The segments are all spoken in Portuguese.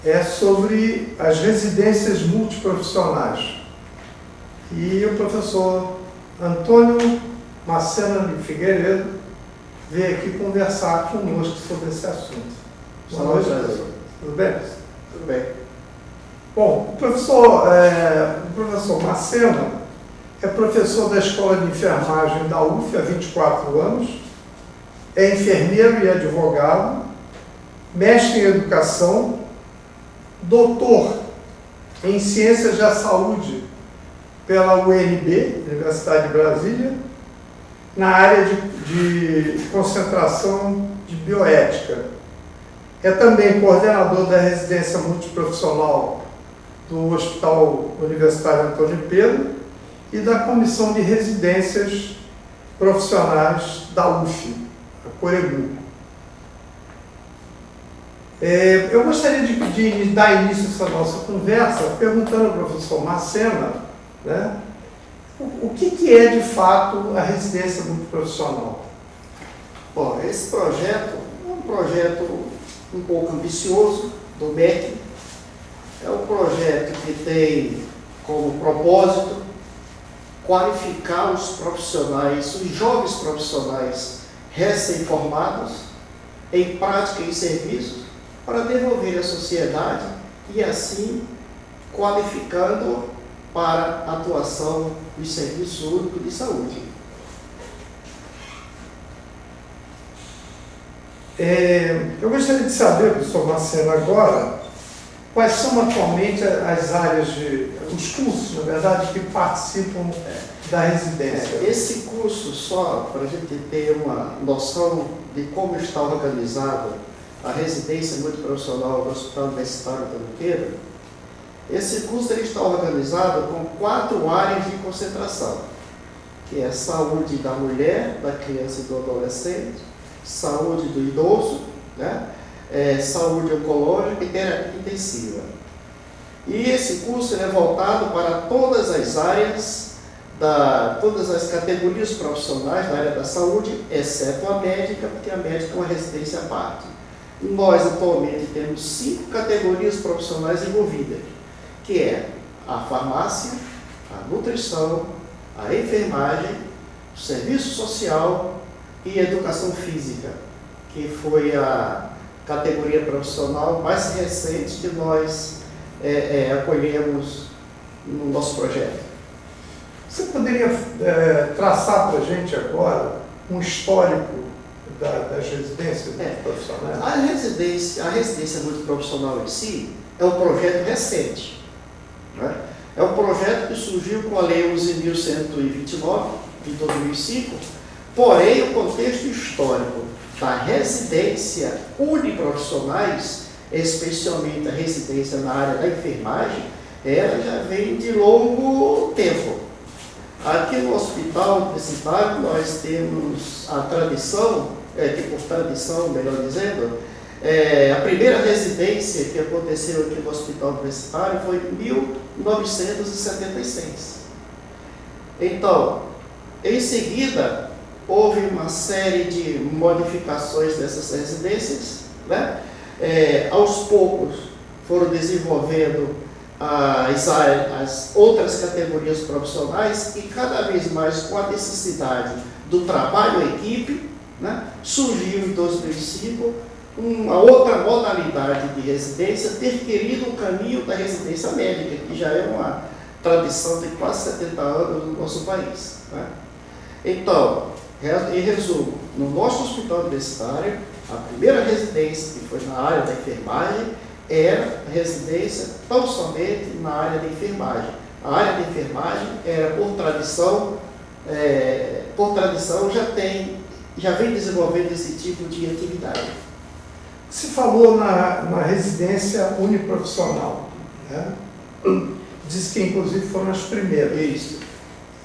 é sobre as residências multiprofissionais. E o professor Antônio Macena de Figueiredo veio aqui conversar conosco sobre esse assunto. Boa noite, professor. Tudo bem? Tudo bem. Bom, o professor Macena é professor da Escola de Enfermagem da UF há 24 anos, é enfermeiro e advogado, mestre em educação, doutor em ciências da saúde pela UNB, Universidade de Brasília, na área de concentração de bioética. É também coordenador da residência multiprofissional do Hospital Universitário Antônio Pedro e da Comissão de Residências Profissionais da UF, a Coregu. Eu gostaria de dar início a essa nossa conversa perguntando ao professor Macena, né, o que é de fato a residência multiprofissional? Bom, esse projeto é um projeto um pouco ambicioso do MEC. É um projeto que tem como propósito qualificar os profissionais, os jovens profissionais recém-formados em prática e serviços para devolver à sociedade e assim qualificando para a atuação do Serviço Único de Saúde. Eu gostaria de saber, professor Macena, agora, quais são atualmente as áreas os cursos, na verdade, que participam da residência. Esse curso, só para a gente ter uma noção de como está organizado a residência multiprofissional do Hospital Universitário Antônio Pedro, esse curso ele está organizado com 4 áreas de concentração, que é saúde da mulher, da criança e do adolescente, saúde do idoso, né? Saúde oncológica e terapia intensiva. E esse curso é voltado para todas as áreas, todas as categorias profissionais da área da saúde, exceto a médica, porque a médica é uma residência à parte. Nós atualmente temos 5 categorias profissionais envolvidas, que é a farmácia, a nutrição, a enfermagem, o serviço social e a educação física, que foi a categoria profissional mais recente que nós acolhemos no nosso projeto. Você poderia traçar para a gente agora um histórico das residências profissionais? A residência multiprofissional em si é um projeto recente. Né? É um projeto que surgiu com a Lei 11.129, de 2005, porém o contexto histórico da residência uniprofissionais, especialmente a residência na área da enfermagem, ela já vem de longo tempo. Aqui no Hospital Universitário nós temos a tradição, que por tradição, melhor dizendo, a primeira residência que aconteceu aqui no Hospital Universitário foi em 1976. Então, em seguida, houve uma série de modificações dessas residências, né? Aos poucos foram desenvolvendo as outras categorias profissionais e cada vez mais com a necessidade do trabalho em equipe, né? Surgiu em 2005 uma outra modalidade de residência, ter querido o caminho da residência médica, que já é uma tradição de quase 70 anos no nosso país, né? Então, em resumo, no nosso hospital universitário, a primeira residência, que foi na área da enfermagem, era residência tão somente na área da enfermagem. A área da enfermagem era, por tradição, já vem desenvolvendo esse tipo de atividade. Se falou na residência uniprofissional, né? Diz que inclusive foram as primeiras. Isso.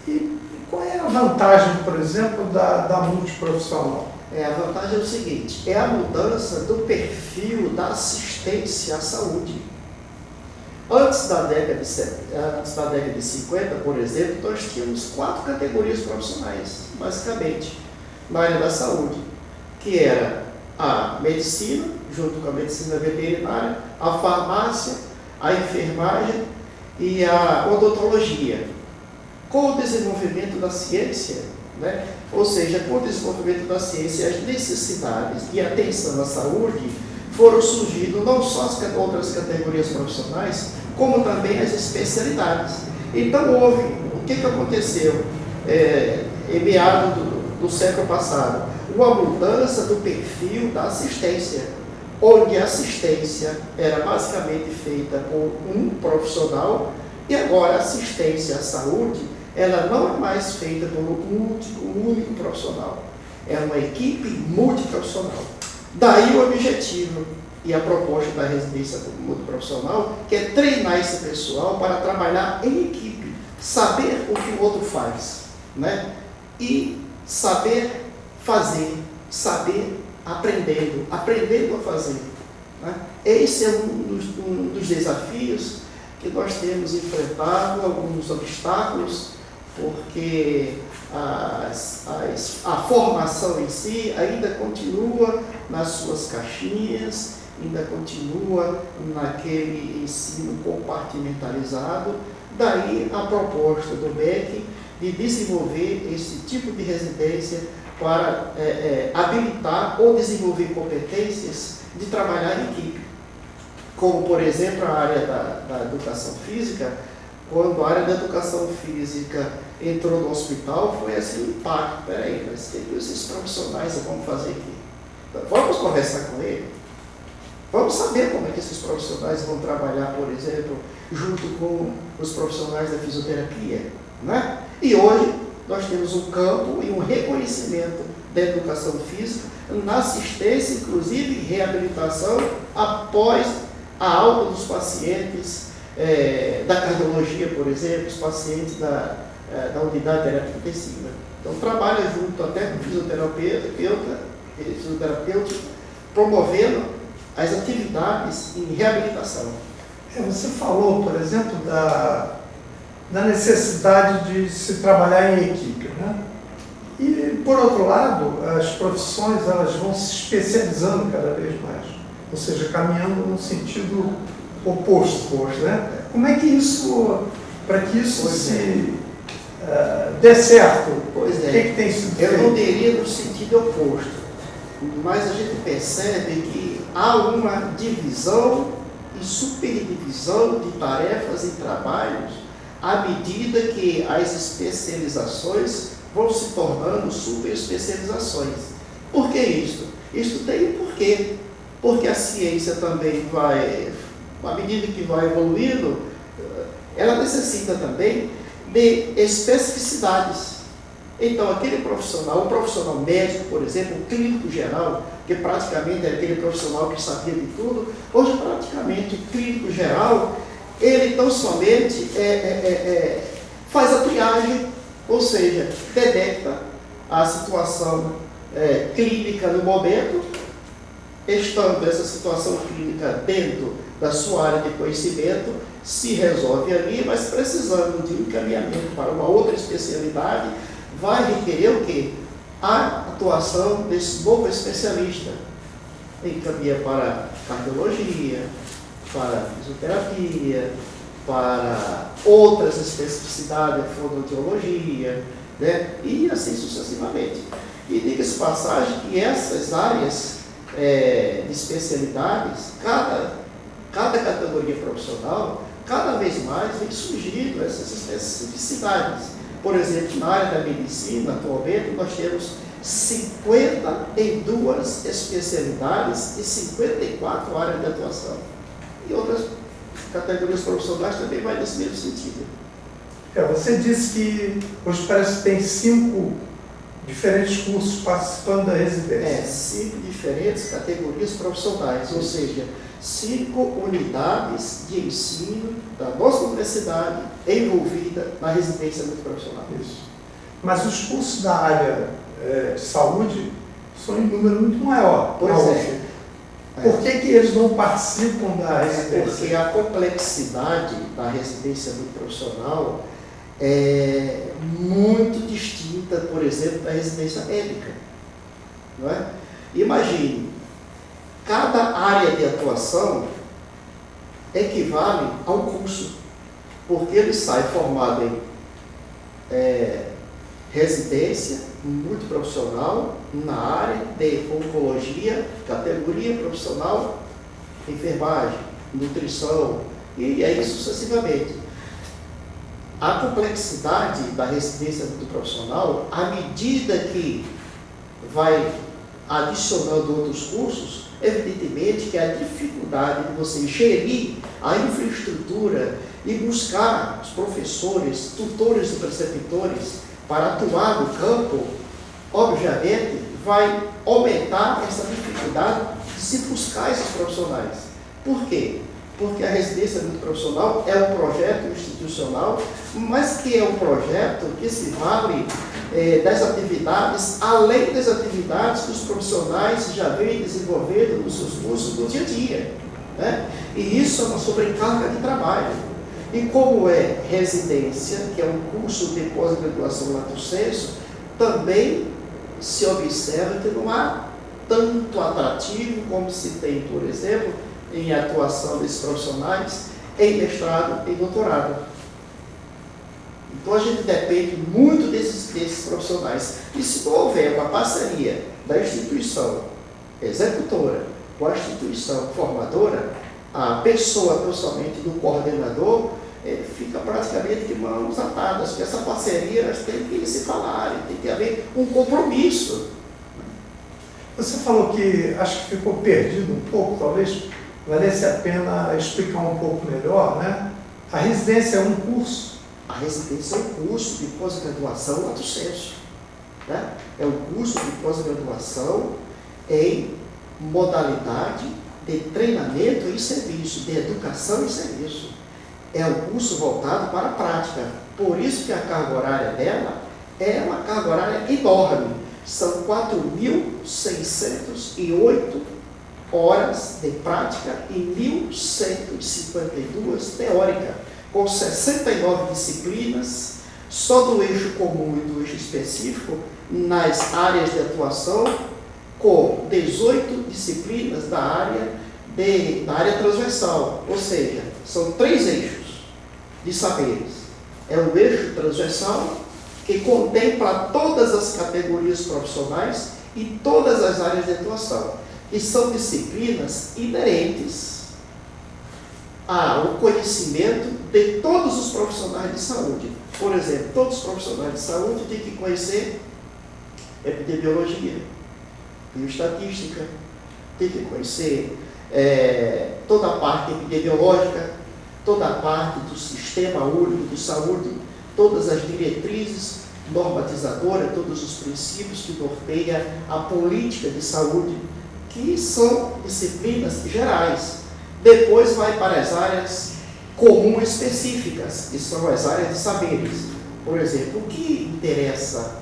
E qual é a vantagem, por exemplo, da multiprofissional? A vantagem é o seguinte, é a mudança do perfil da assistência à saúde. Antes da década de 50, por exemplo, nós tínhamos 4 categorias profissionais, basicamente, na área da saúde, que era a medicina, junto com a medicina veterinária, a farmácia, a enfermagem e a odontologia. Com o desenvolvimento da ciência, né? Ou seja, com o desenvolvimento da ciência, as necessidades de atenção à saúde foram surgindo não só as outras categorias profissionais, como também as especialidades. Então o que aconteceu em meados do século passado? Uma mudança do perfil da assistência, onde a assistência era basicamente feita por um profissional e agora a assistência à saúde, ela não é mais feita por um único profissional, é uma equipe multiprofissional. Daí o objetivo e a proposta da residência multiprofissional, que é treinar esse pessoal para trabalhar em equipe, saber o que o outro faz, né? E saber fazer, saber aprendendo a fazer, né? Esse é um dos desafios que nós temos enfrentado, alguns obstáculos, porque a formação em si ainda continua nas suas caixinhas, ainda continua naquele ensino compartimentalizado. Daí a proposta do MEC de desenvolver esse tipo de residência para habilitar ou desenvolver competências de trabalhar em equipe. Como, por exemplo, a área da educação física. Quando a área da educação física entrou no hospital, foi assim um impacto. Peraí, mas o que esses profissionais vão fazer aqui? Então, vamos conversar com ele. Vamos saber como é que esses profissionais vão trabalhar, por exemplo, junto com os profissionais da fisioterapia, né? E hoje nós temos um campo e um reconhecimento da educação física na assistência, inclusive reabilitação, após a alta dos pacientes da cardiologia, por exemplo, os pacientes da unidade terapêutica intensiva. Então, trabalha junto até com fisioterapeuta, promovendo as atividades em reabilitação. Você falou, por exemplo, da necessidade de se trabalhar em equipe, né? E, por outro lado, as profissões elas vão se especializando cada vez mais, ou seja, caminhando no sentido oposto, né? Como é que isso, para que isso dê certo, Pois o que tem sido feito? Eu não diria no sentido oposto, mas a gente percebe que há uma divisão e superdivisão de tarefas e trabalhos à medida que as especializações vão se tornando superespecializações. Por que isso? Isso tem um porquê. Porque a ciência também vai, à medida que vai evoluindo, ela necessita também de especificidades. Então, aquele profissional, o profissional médico, por exemplo, o clínico geral, que praticamente é aquele profissional que sabia de tudo, hoje praticamente o clínico geral, ele tão somente faz a triagem, ou seja, detecta a situação clínica no momento, estando essa situação clínica dentro da sua área de conhecimento, se resolve ali, mas precisando de um encaminhamento para uma outra especialidade, vai requerer o quê? A atuação desse novo especialista. Encaminha para cardiologia, para fisioterapia, para outras especificidades, fonoaudiologia, né? E assim sucessivamente. E diga-se de passagem que essas áreas de especialidades, cada categoria profissional, cada vez mais vem surgindo essas especificidades. Por exemplo, na área da medicina, atualmente, nós temos 52 especialidades e 54 áreas de atuação. E outras categorias profissionais também vai nesse mesmo sentido. Você disse que hoje parece que tem 5 diferentes cursos participando da residência. 5 diferentes categorias profissionais, ou seja, 5 unidades de ensino da nossa universidade envolvida na residência multiprofissional. Isso. Mas os cursos da área de saúde são em número muito maior. Pois é. Por que eles não participam da residência? Porque a complexidade da residência multiprofissional é muito distinta, por exemplo, da residência médica. Não é? Imagine, cada área de atuação equivale a um curso, porque ele sai formado em residência multiprofissional na área de oncologia, categoria profissional, enfermagem, nutrição, e aí sucessivamente. A complexidade da residência multiprofissional, à medida que vai adicionando outros cursos, evidentemente que a dificuldade de você gerir a infraestrutura e buscar os professores, tutores e preceptores para atuar no campo, obviamente vai aumentar essa dificuldade de se buscar esses profissionais. Por quê? Porque a residência multiprofissional é um projeto institucional, mas que é um projeto que se vale das atividades, além das atividades que os profissionais já vêm desenvolvendo nos seus cursos do dia a dia, né? E isso é uma sobrecarga de trabalho. E como é residência, que é um curso de pós-graduação lato sensu, também se observa que não há tanto atrativo como se tem, por exemplo, em atuação desses profissionais em mestrado e doutorado. Então a gente depende muito desses profissionais. E se não houver uma parceria da instituição executora com a instituição formadora, a pessoa, principalmente do coordenador, fica praticamente de mãos atadas, porque essa parceria elas têm que se falar, tem que haver um compromisso. Você falou que acho que ficou perdido um pouco, talvez valesse a pena explicar um pouco melhor, né? A residência é um curso? A residência é um curso de pós-graduação lato sensu, né? É um curso de pós-graduação em modalidade de treinamento e serviço, de educação e serviço. É um curso voltado para a prática. Por isso que a carga horária dela é uma carga horária enorme. São 4.608 horas de prática e 1.152 teórica, com 69 disciplinas, só do eixo comum e do eixo específico, nas áreas de atuação, com 18 disciplinas da área transversal, ou seja, são 3 eixos de saberes. É o eixo transversal, que contempla todas as categorias profissionais e todas as áreas de atuação, que são disciplinas inerentes ao conhecimento de todos os profissionais de saúde. Por exemplo, todos os profissionais de saúde têm que conhecer epidemiologia, bioestatística, tem que conhecer toda a parte epidemiológica, toda a parte do Sistema Único de Saúde, todas as diretrizes normatizadoras, todos os princípios que norteiam a política de saúde, que são disciplinas gerais. Depois vai para as áreas comuns específicas, que são as áreas de saberes. Por exemplo, o que interessa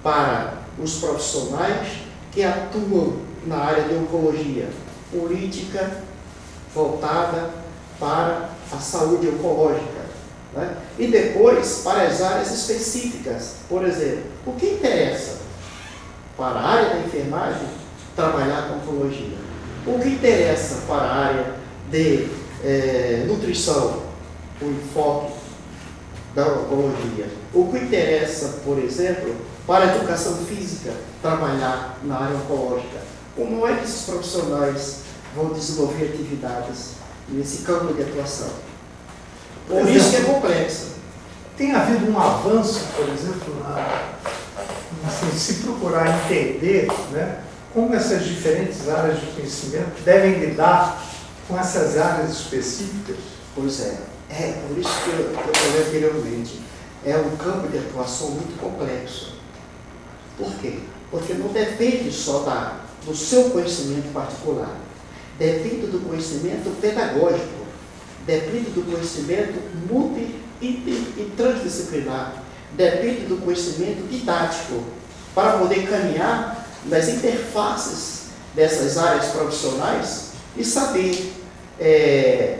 para os profissionais que atuam na área de oncologia? Política voltada para a saúde oncológica, né? E depois para as áreas específicas. Por exemplo, o que interessa para a área da enfermagem? Trabalhar com oncologia. O que interessa para a área de nutrição? O enfoque da oncologia. O que interessa, por exemplo, para a educação física? Trabalhar na área oncológica. Como é que esses profissionais vão desenvolver atividades nesse campo de atuação? Por isso que é complexo. Tem havido um avanço, por exemplo, se procurar entender, né, como essas diferentes áreas de conhecimento devem lidar com essas áreas específicas? Pois é. Por isso que eu falei anteriormente. É um campo de atuação muito complexo. Por quê? Porque não depende só do seu conhecimento particular. Depende do conhecimento pedagógico. Depende do conhecimento e transdisciplinar. Depende do conhecimento didático para poder caminhar nas interfaces dessas áreas profissionais e saber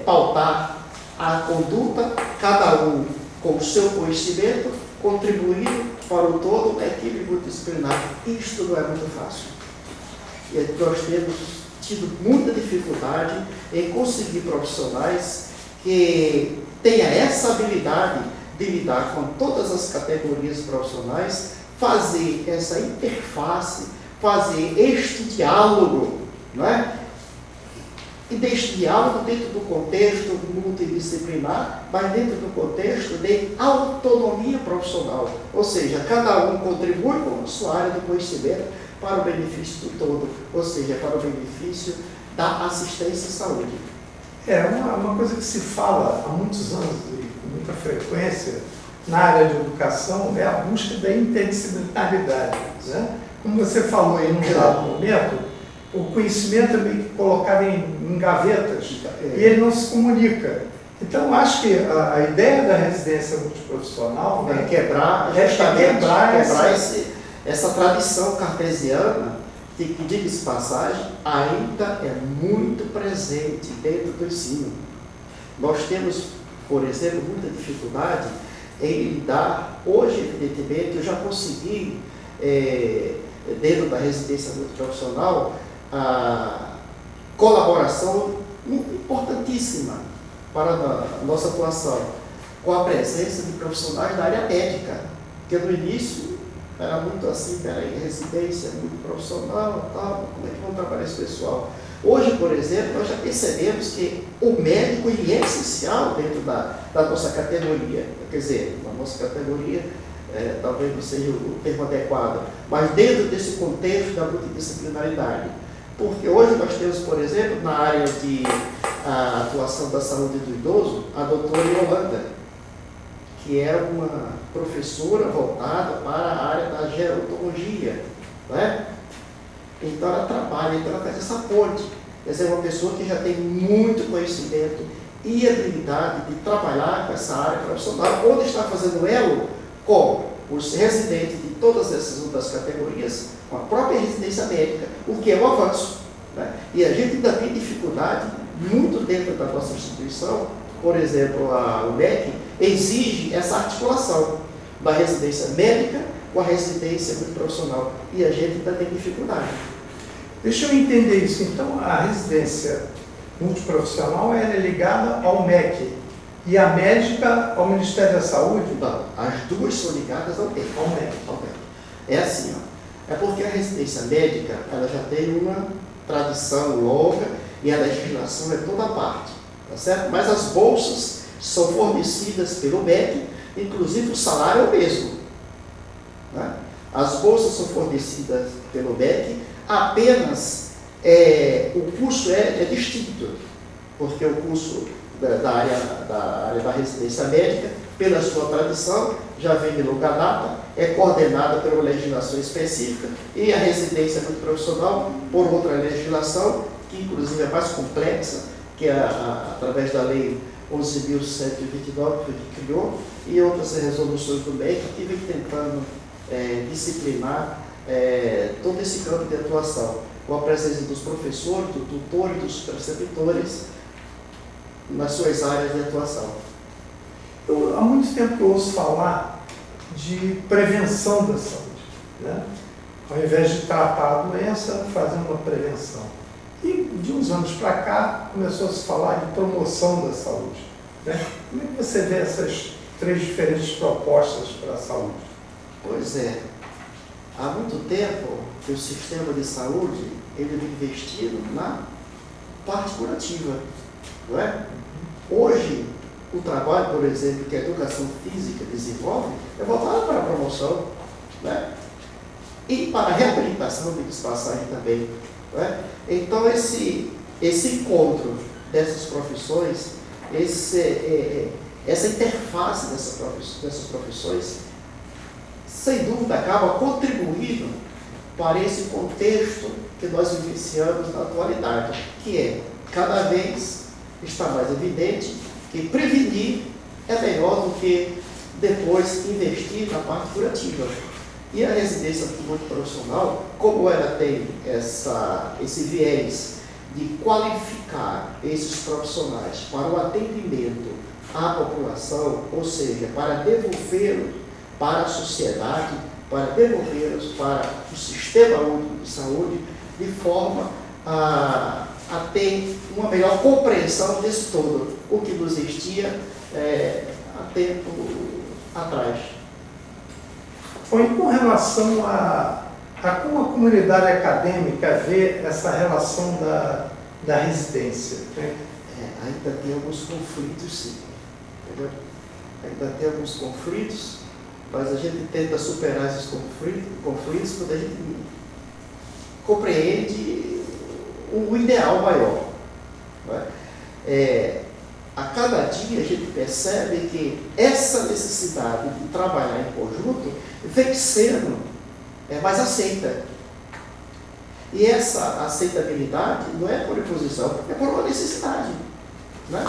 pautar a conduta, cada um com o seu conhecimento, contribuindo para o todo da equipe multidisciplinar. Isto não é muito fácil. E nós temos tido muita dificuldade em conseguir profissionais que tenham essa habilidade de lidar com todas as categorias profissionais, fazer essa interface, fazer este diálogo, não é? E deste diálogo dentro do contexto multidisciplinar, mas dentro do contexto de autonomia profissional. Ou seja, cada um contribui com a sua área de conhecimento para o benefício do todo, ou seja, para o benefício da assistência à saúde. Uma coisa que se fala há muitos anos e com muita frequência na área de educação é a busca da interdisciplinaridade, né? Como você falou aí num dado momento, o conhecimento é meio que colocado em gavetas e ele não se comunica. Então, acho que a ideia da residência multiprofissional é quebrar essa tradição cartesiana que, diga-se passagem, ainda é muito presente dentro do ensino. Nós temos, por exemplo, muita dificuldade em lidar, hoje, evidentemente, eu já consegui, dentro da residência multiprofissional, a colaboração importantíssima para a nossa atuação, com a presença de profissionais da área médica, porque no início era muito assim, peraí, residência muito profissional, tal, como é que vão trabalhar esse pessoal? Hoje, por exemplo, nós já percebemos que o médico ele é essencial dentro da nossa categoria, quer dizer, na nossa categoria, talvez não seja o termo adequado, mas dentro desse contexto da multidisciplinaridade. Porque hoje nós temos, por exemplo, na área de atuação da saúde do idoso, a doutora Yolanda, que é uma professora voltada para a área da gerontologia, né? Então ela trabalha, então ela faz essa ponte. Essa é uma pessoa que já tem muito conhecimento e habilidade de trabalhar com essa área profissional, onde está fazendo elo com os residentes de todas essas outras categorias, com a própria residência médica, o que é um avanço, né? E a gente ainda tem dificuldade, muito dentro da nossa instituição, por exemplo, o MEC exige essa articulação da residência médica com a residência multiprofissional, e a gente ainda tem dificuldade. Deixa eu entender isso. Então, a residência multiprofissional é ligada ao MEC e a médica ao Ministério da Saúde? Não, as duas são ligadas ao MEC. É assim, ó. É porque a residência médica ela já tem uma tradição longa e a legislação é toda a parte, tá certo? Mas as bolsas são fornecidas pelo MEC, inclusive o salário é o mesmo, né? As bolsas são fornecidas pelo MEC, apenas o curso é distinto, porque o curso da área da residência médica, pela sua tradição, já vem de longa data, é coordenada por uma legislação específica, e a residência multiprofissional por outra legislação, que inclusive é mais complexa, que é através da lei 11.129, que criou, e outras resoluções do MEC que vem tentando disciplinar todo esse campo de atuação, com a presença dos professores, do tutor e dos preceptores nas suas áreas de atuação. Há muito tempo que eu ouço falar de prevenção da saúde, né? Ao invés de tratar a doença, fazer uma prevenção. E de uns anos para cá, começou a se falar de promoção da saúde, né? Como é que você vê essas três diferentes propostas para a saúde? Pois é, há muito tempo que o sistema de saúde ele vem investindo na parte curativa, não é? Hoje, o trabalho, por exemplo, que a educação física desenvolve, é voltado para a promoção, né? E para a reabilitação de passagem também, né? Então, esse encontro dessas profissões, essa interface dessas profissões, sem dúvida, acaba contribuindo para esse contexto que nós vivenciamos na atualidade, que é, cada vez está mais evidente que prevenir é melhor do que depois investir na parte curativa. E a residência multiprofissional, como ela tem esse viés de qualificar esses profissionais para o atendimento à população, ou seja, para devolvê-los para a sociedade, para devolvê-los para o sistema único de saúde, de forma a ter uma melhor compreensão desse todo, o que nos existia há tempo atrás. Foi com relação a como a comunidade acadêmica vê essa relação da residência, né? Ainda tem alguns conflitos, sim. Entendeu? Ainda tem alguns conflitos, mas a gente tenta superar esses conflitos quando a gente compreende o ideal maior. Não é? A cada dia a gente percebe que essa necessidade de trabalhar em conjunto vem sendo mais aceita. E essa aceitabilidade não é por imposição, é por uma necessidade. Né?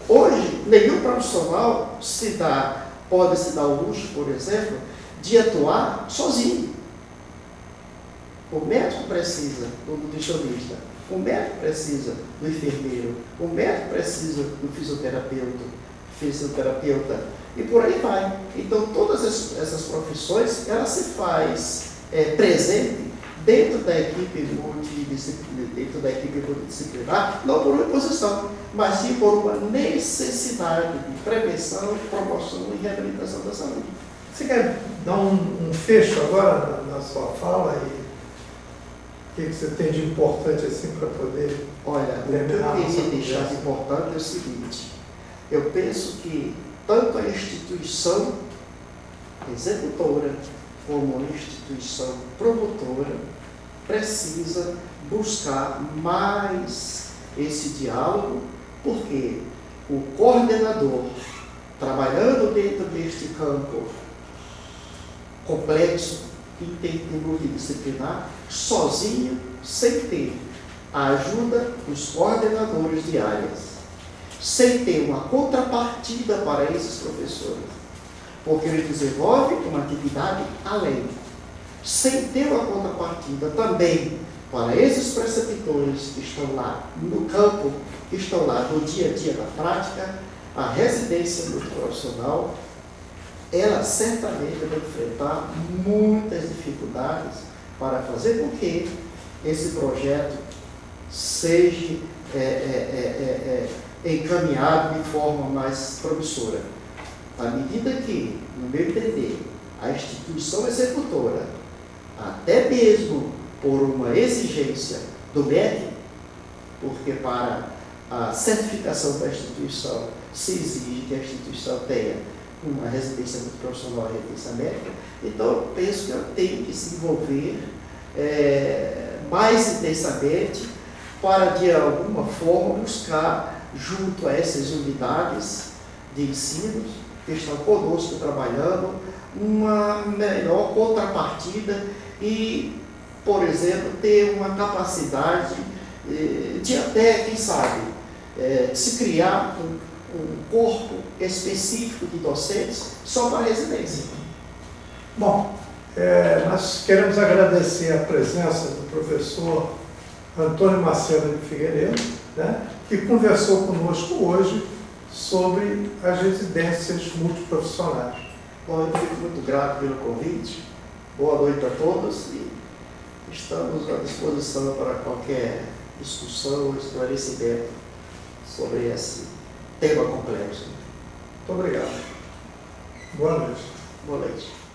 Hoje, nenhum profissional pode se dar o luxo, por exemplo, de atuar sozinho. O médico precisa do nutricionista, o médico precisa do enfermeiro, o médico precisa do fisioterapeuta, e por aí vai. Então, todas essas profissões, ela se faz presente dentro da equipe multidisciplinar, não por uma imposição, mas sim por uma necessidade de prevenção, promoção e reabilitação da saúde. Você quer dar um fecho agora na sua fala e o que você tem de importante assim para poder... Olha, o que eu queria deixar de importante é o seguinte: eu penso que tanto a instituição executora como a instituição promotora precisa buscar mais esse diálogo, porque o coordenador, trabalhando dentro deste campo complexo, multidisciplinar, sozinho, sem ter a ajuda dos coordenadores de áreas, sem ter uma contrapartida para esses professores, porque ele desenvolve uma atividade além, sem ter uma contrapartida também para esses preceptores que estão lá no campo, que estão lá no dia a dia na prática, a residência multiprofissional, ela certamente vai enfrentar muitas dificuldades para fazer com que esse projeto seja encaminhado de forma mais promissora. À medida que, no meu entender, a instituição executora, até mesmo por uma exigência do MEC, porque para a certificação da instituição se exige que a instituição tenha uma residência multiprofissional e residência médica, então eu penso que ela tem que se envolver mais intensamente para, de alguma forma, buscar, junto a essas unidades de ensino que estão conosco trabalhando, uma melhor contrapartida e, por exemplo, ter uma capacidade de até, quem sabe, se criar um corpo específico de docentes só para a residência. Bom, nós queremos agradecer a presença do professor Antônio Macena de Figueiredo, né, que conversou conosco hoje sobre as residências multiprofissionais. Bom, eu fico muito grato pelo convite. Boa noite a todos e estamos à disposição para qualquer discussão ou esclarecimento sobre esse tema complexo. Muito obrigado. Boa noite. Boa noite.